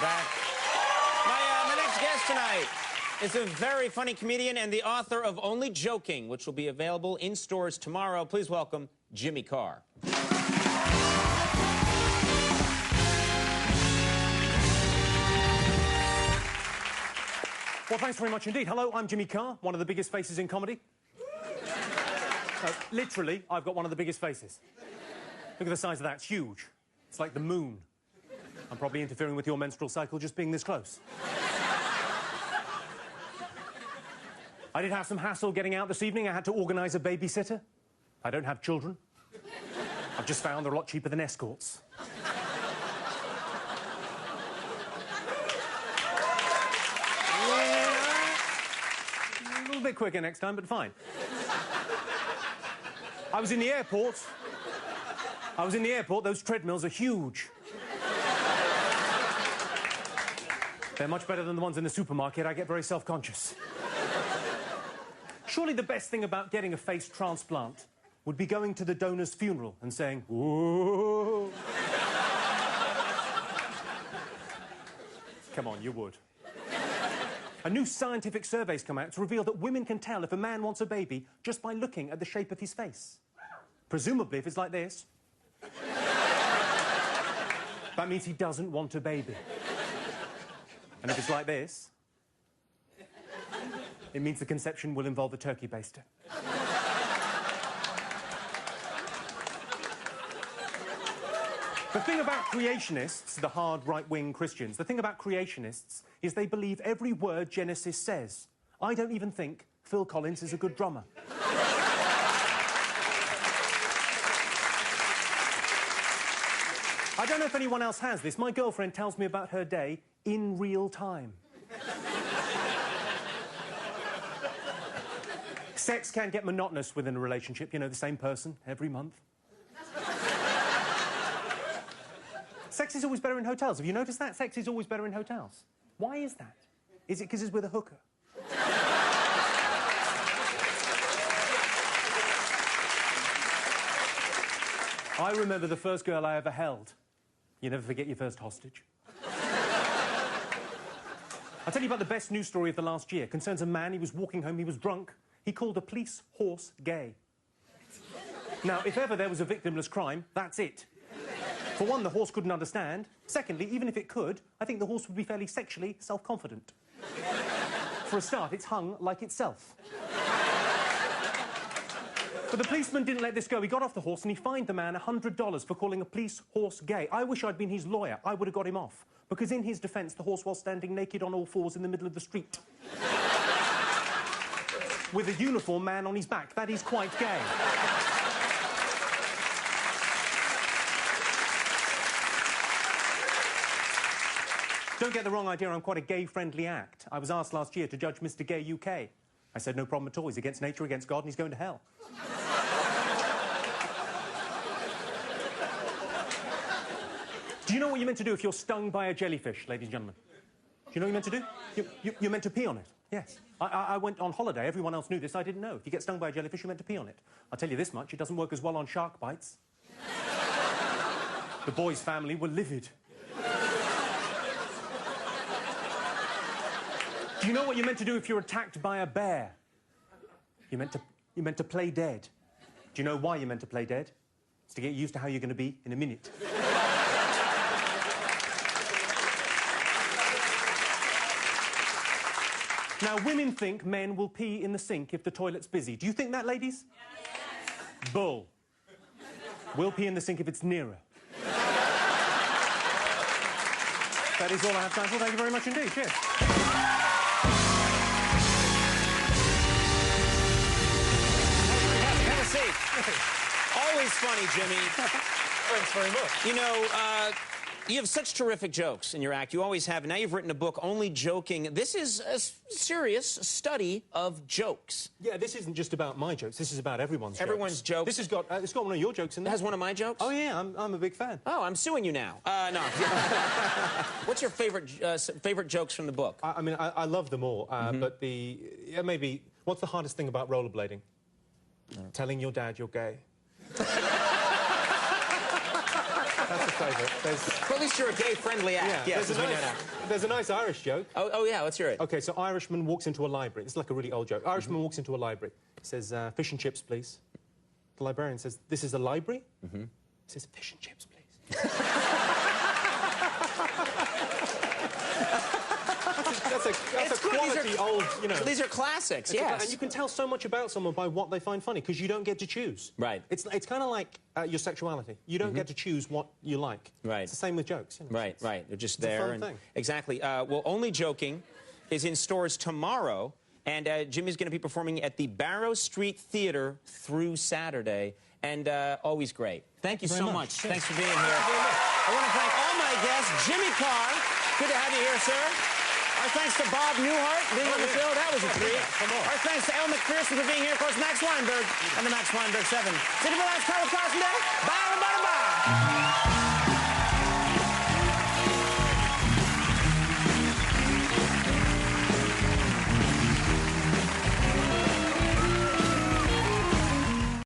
back. My next guest tonight is a very funny comedian and the author of Only Joking, which will be available in stores tomorrow. Please welcome Jimmy Carr. Well, thanks very much indeed. Hello, I'm Jimmy Carr, one of the biggest faces in comedy. No, literally, I've got one of the biggest faces. Look at the size of that. It's huge. It's like the moon. I'm probably interfering with your menstrual cycle just being this close. I did have some hassle getting out this evening. I had to organise a babysitter. I don't have children. I've just found they're a lot cheaper than escorts. A little bit quicker next time, but fine. I was in the airport. Those treadmills are huge. They're much better than the ones in the supermarket. I get very self-conscious. Surely the best thing about getting a face transplant would be going to the donor's funeral and saying, "Ooh." Come on, you would. A new scientific survey's come out to reveal that women can tell if a man wants a baby just by looking at the shape of his face. Presumably, if it's like this, that means he doesn't want a baby. And if it's like this, it means the conception will involve a turkey baster. The thing about creationists, the hard right-wing Christians, the thing about creationists is they believe every word Genesis says. I don't even think Phil Collins is a good drummer. I don't know if anyone else has this. My girlfriend tells me about her day in real time. Sex can get monotonous within a relationship, you know, the same person every month. Sex is always better in hotels. Have you noticed that? Sex is always better in hotels. Why is that? Is it because it's with a hooker? I remember the first girl I ever held. You never forget your first hostage. I'll tell you about the best news story of the last year. Concerns a man. He was walking home. He was drunk. He called a police horse gay. Now, if ever there was a victimless crime, that's it. For one, the horse couldn't understand. Secondly, even if it could, I think the horse would be fairly sexually self-confident. For a start, it's hung like itself. But the policeman didn't let this go. He got off the horse and he fined the man $100 for calling a police horse gay. I wish I'd been his lawyer. I would have got him off. Because in his defence, the horse was standing naked on all fours in the middle of the street. With a uniform man on his back. That is quite gay. Don't get the wrong idea, I'm quite a gay-friendly act. I was asked last year to judge Mr. Gay UK. I said no problem at all. He's against nature, against God, and he's going to hell. Do you know what you're meant to do if you're stung by a jellyfish, ladies and gentlemen? Do you know what you're meant to do? You're meant to pee on it. Yes. I went on holiday. Everyone else knew this. I didn't know. If you get stung by a jellyfish, you're meant to pee on it. I'll tell you this much. It doesn't work as well on shark bites. The boy's family were livid. Do you know what you're meant to do if you're attacked by a bear? You're meant to play dead. Do you know why you're meant to play dead? It's to get used to how you're going to be in a minute. Now, women think men will pee in the sink if the toilet's busy. Do you think that, ladies? Yes. Bull. We'll pee in the sink if it's nearer. That is all I have time for. Thank you very much indeed. Cheers. Always funny, Jimmy. Thanks very much. You know, you have such terrific jokes in your act. You always have. Now you've written a book, Only Joking. This is a serious study of jokes. Yeah, this isn't just about my jokes. This is about everyone's jokes. This has got, it's got one of your jokes in there. It has one of my jokes? Oh, yeah, I'm a big fan. Oh, I'm suing you now. No. What's your favorite jokes from the book? I mean, I love them all, but maybe, what's the hardest thing about rollerblading? Telling your dad you're gay. That's a favourite. Well, at least you're a gay-friendly act. Yeah, Yes, there's a nice Irish joke. Oh, yeah, let's hear it. OK, so Irishman walks into a library. It's like a really old joke. Irishman walks into a library. He says, fish and chips, please. The librarian says, this is a library? He says, fish and chips, please. That's a quality old, you know... These are classics, yes. And you can tell so much about someone by what they find funny, because you don't get to choose. Right. It's kind of like your sexuality. You don't get to choose what you like. Right. It's the same with jokes. You know? Right. They're just it's there. a fun thing. Exactly. Well, Only Joking is in stores tomorrow, and Jimmy's going to be performing at the Barrow Street Theater through Saturday, and always great. Thank you so much. Thanks for being here. I want to thank all my guests. Jimmy Carr, good to have you here, sir. Our thanks to Bob Newhart being on the show. That was a treat. Our thanks to Elle McPherson for being here. Of course, Max Weinberg and the Max Weinberg 7. City for last Carl Carson Day. Bye.